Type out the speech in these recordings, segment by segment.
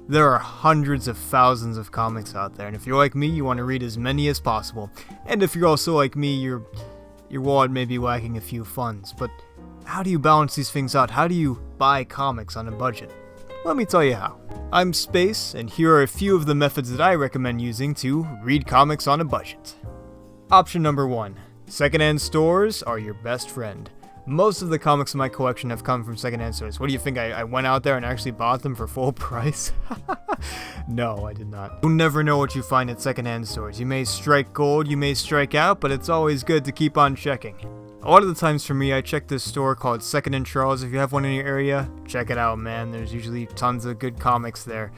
There are hundreds of thousands of comics out there, and if you're like me, you want to read as many as possible. And if you're also like me, your wallet may be lacking a few funds. But how do you balance these things out? How do you buy comics on a budget? Let me tell you how. I'm Space, and here are a few of the methods that I recommend using to read comics on a budget. Option number 1. Secondhand stores are your best friend. Most of the comics in my collection have come from secondhand stores. What do you think, I went out there and actually bought them for full price? No, I did not. You'll never know what you find at secondhand stores. You may strike gold, you may strike out, but it's always good to keep on checking. A lot of the times for me, I check this store called Secondhand Charles. If you have one in your area, check it out, man. There's usually tons of good comics there.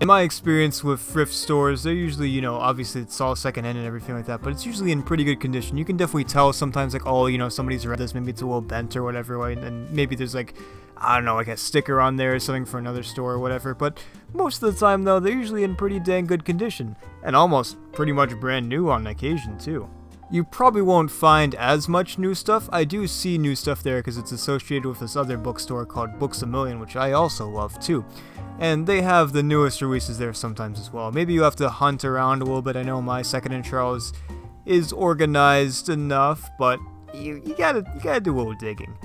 In my experience with thrift stores, they're usually, obviously it's all secondhand and everything like that, but it's usually in pretty good condition. You can definitely tell sometimes, like, oh, somebody's read this, maybe it's a little bent or whatever, right? And maybe there's like, I don't know, like a sticker on there or something for another store or whatever. But most of the time, though, they're usually in pretty dang good condition, and almost pretty much brand new on occasion, too. You probably won't find as much new stuff. I do see new stuff there because it's associated with this other bookstore called Books A Million, which I also love too. And they have the newest releases there sometimes as well. Maybe you have to hunt around a little bit. I know my Secondhand Charles is organized enough, but you gotta do a little digging.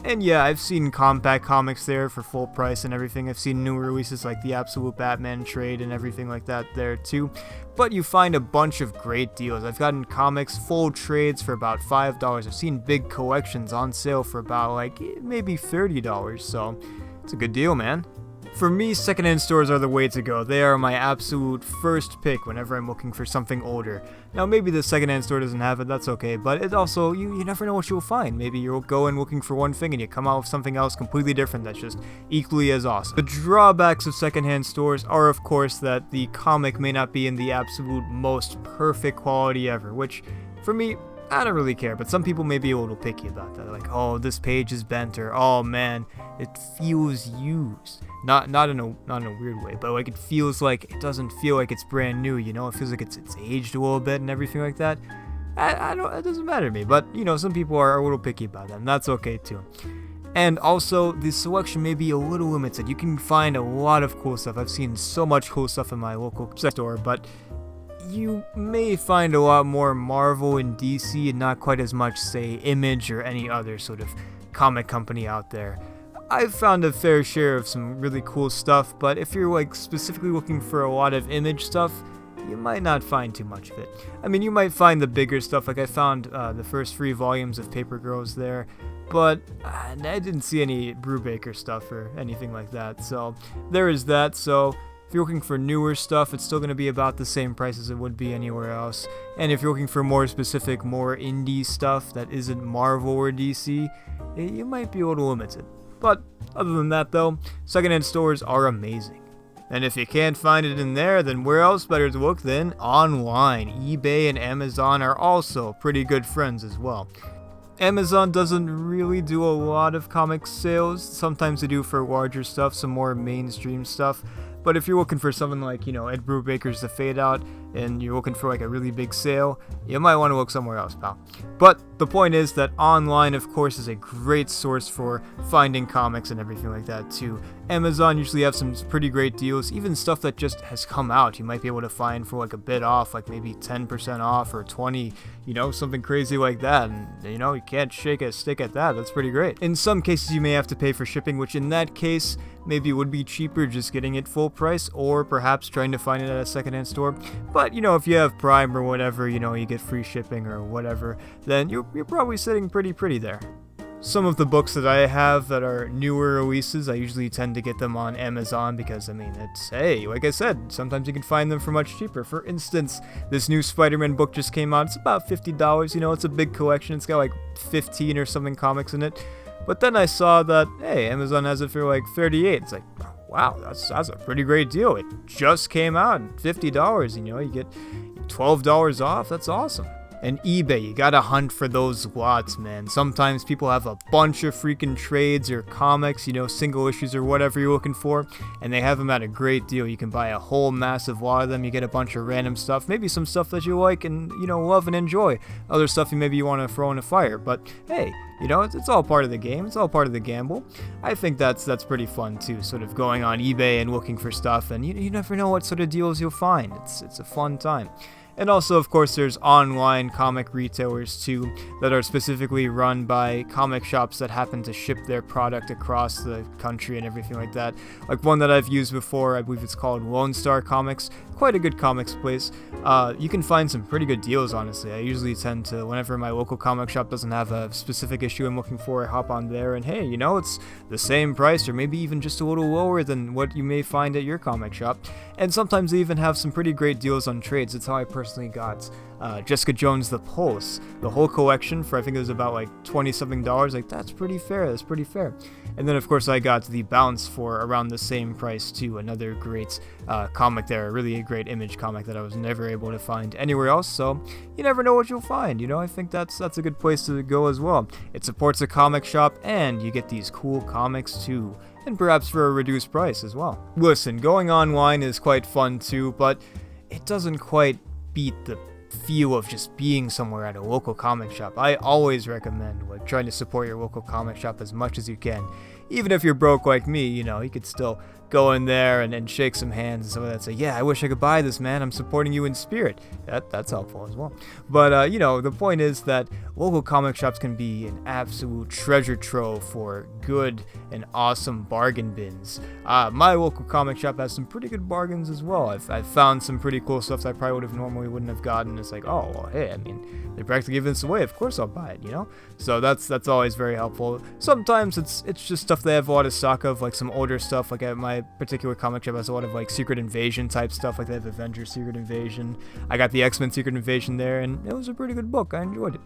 And yeah, I've seen compact comics there for full price and everything. I've seen new releases like the Absolute Batman trade and everything like that there too. But you find a bunch of great deals. I've gotten comics full trades for about $5. I've seen big collections on sale for about maybe $30. So it's a good deal, man. For me, secondhand stores are the way to go. They are my absolute first pick whenever I'm looking for something older. Now, maybe the secondhand store doesn't have it, that's okay, but it also, you never know what you'll find. Maybe you'll go in looking for one thing and you come out with something else completely different that's just equally as awesome. The drawbacks of secondhand stores are, of course, that the comic may not be in the absolute most perfect quality ever, which, for me, I don't really care, but some people may be a little picky about that. Like, oh, this page is bent, or oh man, it feels used. Not in a weird way, but like it feels like it doesn't feel like it's brand new. It feels like it's aged a little bit and everything like that. I don't. It doesn't matter to me, but some people are a little picky about that, and that's okay too. And also, the selection may be a little limited. You can find a lot of cool stuff. I've seen so much cool stuff in my local store, but you may find a lot more Marvel and DC and not quite as much, say, Image or any other sort of comic company out there. I've found a fair share of some really cool stuff, but if you're specifically looking for a lot of Image stuff, you might not find too much of it. I mean, you might find the bigger stuff, like I found the first 3 volumes of Paper Girls there, but I didn't see any Brubaker stuff or anything like that, so there is that. So if you're looking for newer stuff, it's still going to be about the same price as it would be anywhere else. And if you're looking for more specific, more indie stuff that isn't Marvel or DC, you might be a little limited. But other than that though, secondhand stores are amazing. And if you can't find it in there, then where else better to look than online? eBay and Amazon are also pretty good friends as well. Amazon doesn't really do a lot of comic sales. Sometimes they do for larger stuff, some more mainstream stuff. But if you're looking for something like, Ed Brubaker's The Fade Out, and you're looking for a really big sale, you might want to look somewhere else, pal. But the point is that online, of course, is a great source for finding comics and everything like that too. Amazon usually have some pretty great deals, even stuff that just has come out. You might be able to find for a bit off, like maybe 10% off or 20, something crazy like that. And, you can't shake a stick at that. That's pretty great. In some cases, you may have to pay for shipping, which in that case, maybe it would be cheaper just getting it full price or perhaps trying to find it at a secondhand store. But, if you have Prime or whatever, you get free shipping or whatever, then you're probably sitting pretty there. Some of the books that I have that are newer releases, I usually tend to get them on Amazon because, like I said, sometimes you can find them for much cheaper. For instance, this new Spider-Man book just came out. It's about $50. It's a big collection. It's got 15 or something comics in it. But then I saw that, hey, Amazon has it for $38. It's wow, that's a pretty great deal. It just came out, $50. You get $12 off. That's awesome. And eBay, you gotta hunt for those lots, man. Sometimes people have a bunch of freaking trades or comics, single issues or whatever you're looking for, and they have them at a great deal. You can buy a whole massive lot of them. You get a bunch of random stuff, maybe some stuff that you like and, love and enjoy. Other stuff maybe you want to throw in a fire. But hey, You know, it's all part of the game. It's all part of the gamble. I think that's pretty fun too, sort of going on eBay and looking for stuff, and you never know what sort of deals you'll find. It's a fun time. And also, of course, there's online comic retailers too that are specifically run by comic shops that happen to ship their product across the country and everything like that. Like one that I've used before, I believe it's called Lone Star Comics. Quite a good comics place. You can find some pretty good deals, honestly. I usually tend to, whenever my local comic shop doesn't have a specific issue I'm looking for, I hop on there and hey, you know, it's the same price or maybe even just a little lower than what you may find at your comic shop. And sometimes they even have some pretty great deals on trades. That's how I personally got Jessica Jones The Pulse. The whole collection for I think it was about like $20-something. Like, that's pretty fair. That's pretty fair. And then, of course, I got The Bounce for around the same price, too. Another great comic there. Really a great Image comic that I was never able to find anywhere else. So you never know what you'll find. You know, I think that's a good place to go as well. It supports a comic shop, and you get these cool comics, too. And perhaps for a reduced price as well. Listen, going online is quite fun, too, but it doesn't quite beat the feel of just being somewhere at a local comic shop. I always recommend like trying to support your local comic shop as much as you can. Even if you're broke like me, you know, you could still go in there and shake some hands and some of that. Say, yeah, I wish I could buy this, man. I'm supporting you in spirit. That's helpful as well. But, you know, the point is that local comic shops can be an absolute treasure trove for good and awesome bargain bins. My local comic shop has some pretty good bargains as well. I've found some pretty cool stuff that I probably wouldn't have gotten. It's like, oh, well, hey, I mean, they're practically giving this away. Of course I'll buy it, you know? So that's always very helpful. Sometimes it's just stuff they have a lot of stock of, like some older stuff. Like at my particular comic shop has a lot of like Secret Invasion type stuff. Like they have Avengers Secret Invasion. I got the X-Men Secret Invasion there, and it was a pretty good book. I enjoyed it.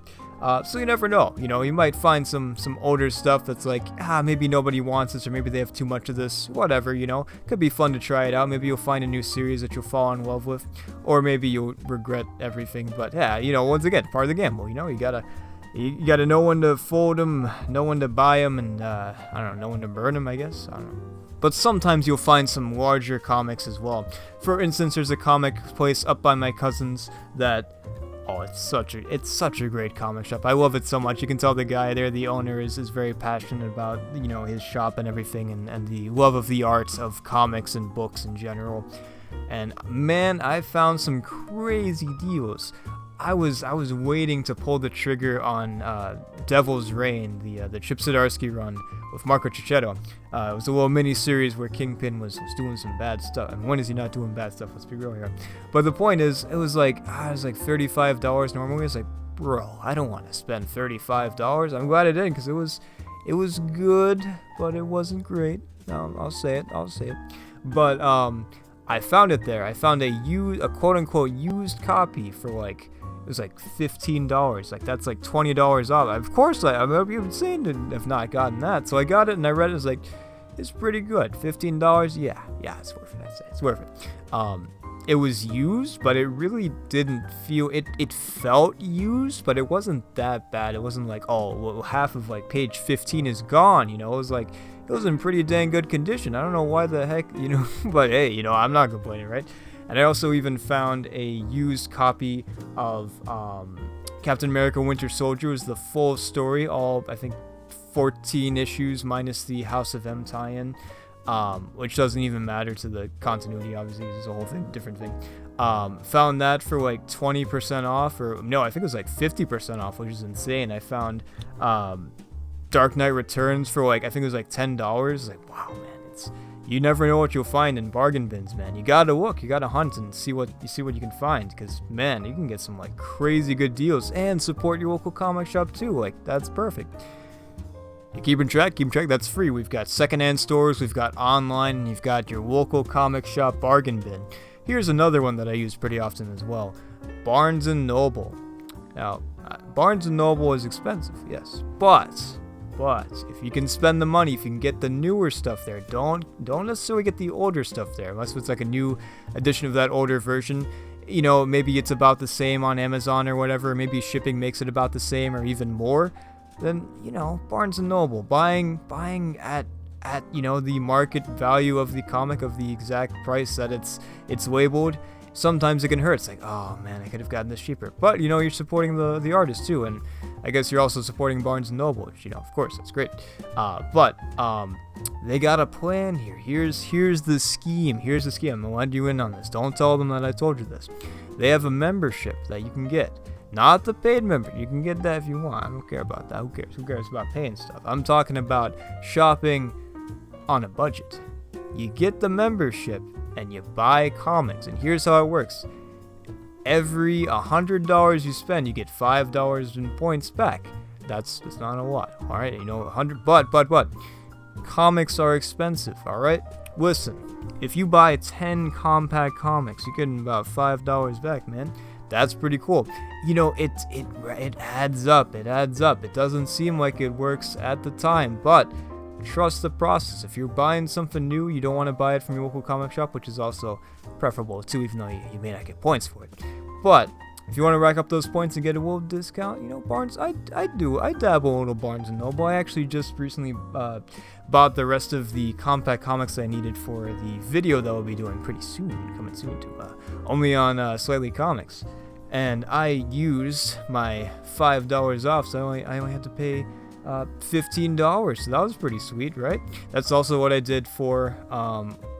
So you never know, you know, you might find some older stuff that's like, maybe nobody wants this, or maybe they have too much of this, whatever, you know, could be fun to try it out. Maybe you'll find a new series that you'll fall in love with, or maybe you'll regret everything. But yeah, you know, once again, part of the gamble, you know, you gotta know when to fold them, know when to buy them, and I don't know when to burn them, I guess. I don't know. But sometimes you'll find some larger comics as well. For instance, there's a comic place up by my cousin's that, oh, it's such a great comic shop. I love it so much. You can tell the guy there, the owner, is very passionate about, you know, his shop and everything, and the love of the arts of comics and books in general. And man, I found some crazy deals. I was waiting to pull the trigger on Devil's Reign, the Chip Zdarsky run with Marco Cicchetto. It was a little mini-series where Kingpin was doing some bad stuff. And when is he not doing bad stuff? Let's be real here. But the point is, it was like $35 normally. It's like, bro, I don't want to spend $35. I'm glad I didn't, because it was good, but it wasn't great. I'll say it. But I found it there. I found a quote-unquote used copy for like, it was like $15. Like, that's like $20 off. Of course, I've even seen it, if not gotten that. So I got it and I read it. It's like, it's pretty good. $15? Yeah, it's worth it. I'd say it's worth it. It was used, but it really didn't feel, it felt used, but it wasn't that bad. It wasn't like, oh, well, half of like page 15 is gone, you know. It was like, it was in pretty dang good condition. I don't know why the heck, you know, but hey, you know, I'm not complaining, right? And I also even found a used copy of Captain America Winter Soldier. It was the full story, all, I think, 14 issues minus the House of M tie-in, which doesn't even matter to the continuity, obviously. It's a whole thing, different thing. Found that for like 20% off, or no, I think it was like 50% off, which is insane. I found Dark Knight Returns for like, I think it was like $10. Like, wow, man, you never know what you'll find in bargain bins, man. You gotta look, you gotta hunt and see what you can find, because man, you can get some like crazy good deals and support your local comic shop too. Like, that's perfect. You keeping track, that's free. We've got secondhand stores, we've got online, and you've got your local comic shop bargain bin. Here's another one that I use pretty often as well, Barnes & Noble. Now, Barnes & Noble is expensive, yes, but if you can spend the money, if you can get the newer stuff there, don't necessarily get the older stuff there, unless it's like a new edition of that older version. You know, maybe it's about the same on Amazon or whatever, maybe shipping makes it about the same or even more. Then, you know, Barnes & Noble, buying at you know, the market value of the comic, of the exact price that it's labeled, sometimes it can hurt. It's like, oh man, I could have gotten this cheaper. But you know, you're supporting the artist too, and I guess you're also supporting Barnes & Noble, which, you know, of course, that's great. But they got a plan here. Here's the scheme. Here's the scheme. I'm gonna let you in on this. Don't tell them that I told you this. They have a membership that you can get. Not the paid member. You can get that if you want. I don't care about that. Who cares? Who cares about paying stuff? I'm talking about shopping on a budget. You get the membership and you buy comics. And here's how it works. Every $100 you spend, you get $5 in points back. That's not a lot. All right, you know, 100. But comics are expensive. All right, listen. If you buy 10 compact comics, you get about $5 back, man. That's pretty cool. You know, it adds up. It adds up. It doesn't seem like it works at the time, but trust the process. If you're buying something new, you don't want to buy it from your local comic shop, which is also preferable too, even though you may not get points for it. But if you want to rack up those points and get a little discount, you know, Barnes, I dabble a little Barnes & Noble. I actually just recently bought the rest of the compact comics I needed for the video that we'll be doing pretty soon, coming soon to only on Slightly Comics. And I used my $5 off, so I only had to pay $15, so that was pretty sweet, right? That's also what I did for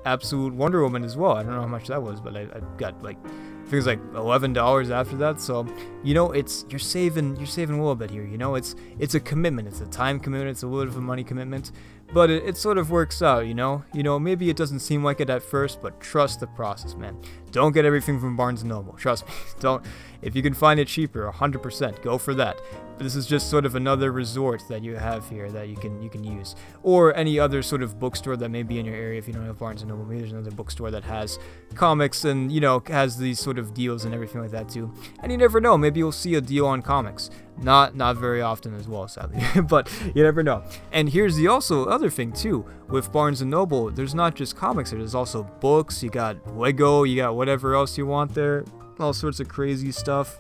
Absolute Wonder Woman as well. I don't know how much that was, but I got like, I think it was like $11 after that. So, you know, you're saving a little bit here. You know, it's a commitment. It's a time commitment. It's a little bit of a money commitment, but it sort of works out. You know, maybe it doesn't seem like it at first, but trust the process, man. Don't get everything from Barnes & Noble. Trust me. Don't. If you can find it cheaper, 100%, go for that. But this is just sort of another resort that you have here that you can use, or any other sort of bookstore that may be in your area. If you don't have Barnes & Noble, maybe there's another bookstore that has comics and, you know, has these sort of deals and everything like that too. And you never know, maybe you'll see a deal on comics. Not very often as well, sadly, but you never know. And here's the also other thing too with Barnes & Noble. There's not just comics there. There's also books. You got Lego. You got whatever else you want there. All sorts of crazy stuff.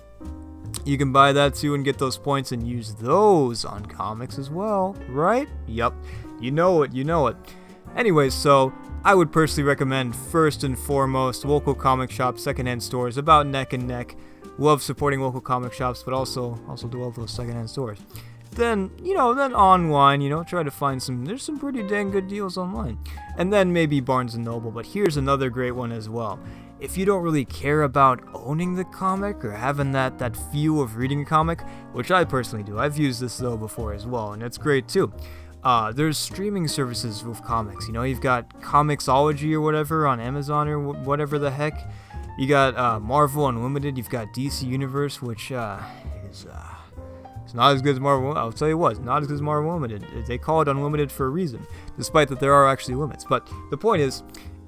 You can buy that too and get those points and use those on comics as well, right? Yup. You know it. Anyways, so I would personally recommend first and foremost local comic shops, secondhand stores, about neck and neck. Love supporting local comic shops, but also do love those secondhand stores. Then online, try to find there's some pretty dang good deals online. And then maybe Barnes & Noble, but here's another great one as well. If you don't really care about owning the comic or having that feel of reading a comic, which I personally do, I've used this though before as well, and it's great too. There's streaming services with comics. You've got Comixology or whatever on Amazon or whatever the heck. You got Marvel Unlimited. You've got DC Universe, which is it's not as good as Marvel. I'll tell you what, it's not as good as Marvel Unlimited. They call it Unlimited for a reason, despite that there are actually limits. But the point is,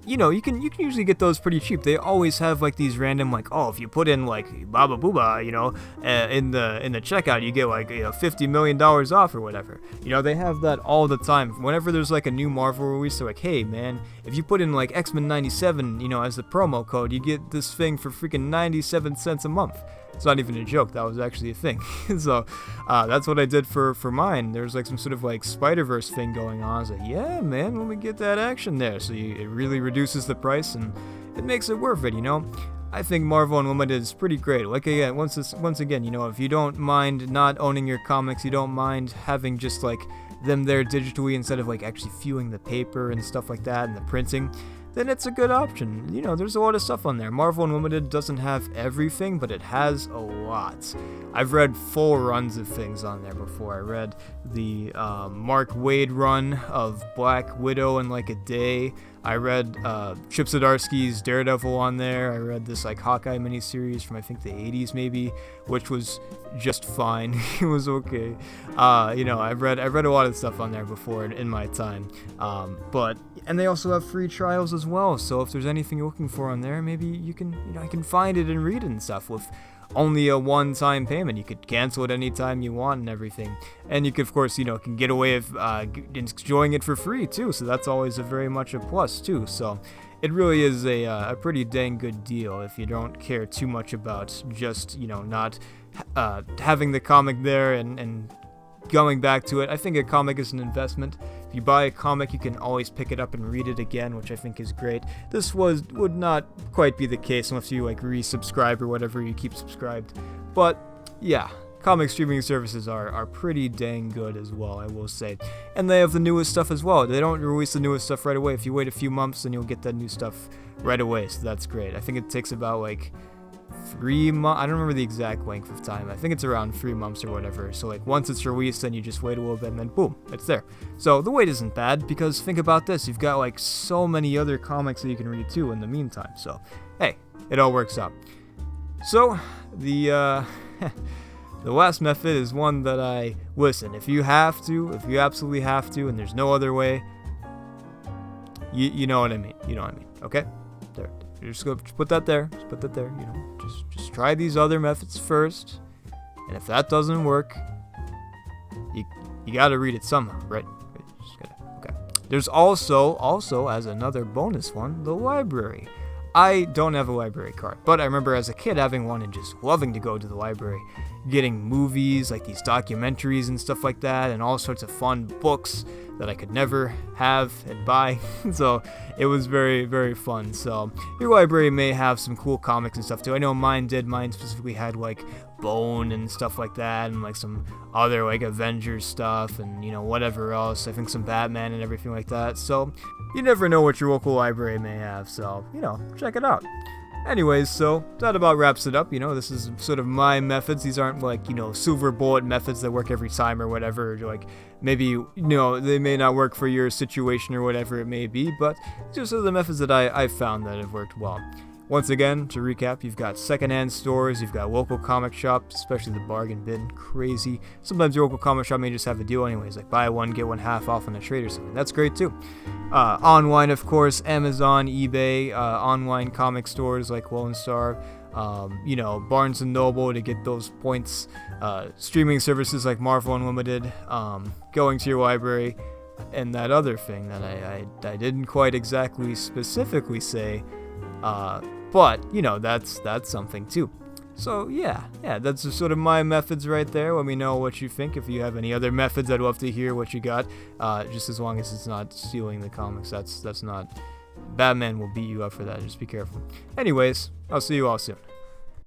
you can usually get those pretty cheap. They always have like these random if you put in like Baba Booba, in the checkout, you get like $50 million off or whatever. They have that all the time. Whenever there's like a new Marvel release, they're like, hey man, if you put in like X-Men 97, as the promo code, you get this thing for freaking 97 cents a month. It's not even a joke. That was actually a thing. So that's what I did for mine. There's like some sort of like Spider-Verse thing going on. I was like, yeah, man, let me get that action there. So it really reduces the price and it makes it worth it. I think Marvel Unlimited is pretty great. Like again, once again, if you don't mind not owning your comics, you don't mind having just like them there digitally instead of like actually viewing the paper and stuff like that and the printing, then it's a good option. There's a lot of stuff on there. Marvel Unlimited doesn't have everything, but it has a lot. I've read full runs of things on there before. I read the Mark Waid run of Black Widow in like a day. I read Chip Zdarsky's Daredevil on there. I read this like Hawkeye miniseries from I think the 80s maybe, which was just fine. It was okay. I've read a lot of stuff on there before in my time. And they also have free trials as well. So if there's anything you're looking for on there, maybe you can I can find it and read it and stuff with only a one-time payment. You could cancel it anytime you want and everything. And you could, of course, can get away with enjoying it for free too. So that's always very much a plus too. So it really is a pretty dang good deal if you don't care too much about just, not having the comic there and going back to it, I think a comic is an investment. If you buy a comic, you can always pick it up and read it again, which I think is great. This would not quite be the case unless you like resubscribe or whatever, you keep subscribed. But yeah, comic streaming services are pretty dang good as well, I will say. And they have the newest stuff as well. They don't release the newest stuff right away. If you wait a few months, then you'll get that new stuff right away, so that's great. I think it takes about like 3 months. I don't remember the exact length of time. I think it's around 3 months or whatever. So like once it's released, then you just wait a little bit and then boom, it's there. So the wait isn't bad, because think about this. You've got like so many other comics that you can read too in the meantime. So hey, it all works out. So the the last method is one that listen, if you absolutely have to, and there's no other way, you know what I mean. You know what I mean, okay? There. You're just gonna put that there. Just put that there. You know, just try these other methods first, and if that doesn't work, you gotta read it somehow, right? Just gotta, okay. There's also as another bonus one, the library. I don't have a library card, but I remember as a kid having one and just loving to go to the library, getting movies like these documentaries and stuff like that, and all sorts of fun books that I could never have and buy. So it was very, very fun. So your library may have some cool comics and stuff too. I know mine did. Mine specifically had like Bone and stuff like that, and like some other like Avengers stuff, and you know, whatever else. I think some Batman and everything like that. So you never know what your local library may have. So, you know, check it out. Anyways, so that about wraps it up. You know, this is sort of my methods. These aren't like, you know, silver bullet methods that work every time or whatever. Or like maybe, you know, they may not work for your situation or whatever it may be, but these are the methods that I've found that have worked well. Once again, to recap, you've got secondhand stores, you've got local comic shops, especially the bargain bin, crazy. Sometimes your local comic shop may just have a deal anyways, like buy one, get one half off on a trade or something. That's great too. Online, of course, Amazon, eBay, online comic stores like Lone Star, you know, Barnes & Noble to get those points, streaming services like Marvel Unlimited, going to your library, and that other thing that I didn't quite exactly specifically say, but, you know, that's something too. So, yeah, that's just sort of my methods right there. Let me know what you think. If you have any other methods, I'd love to hear what you got. Just as long as it's not stealing the comics. That's not... Batman will beat you up for that. Just be careful. Anyways, I'll see you all soon.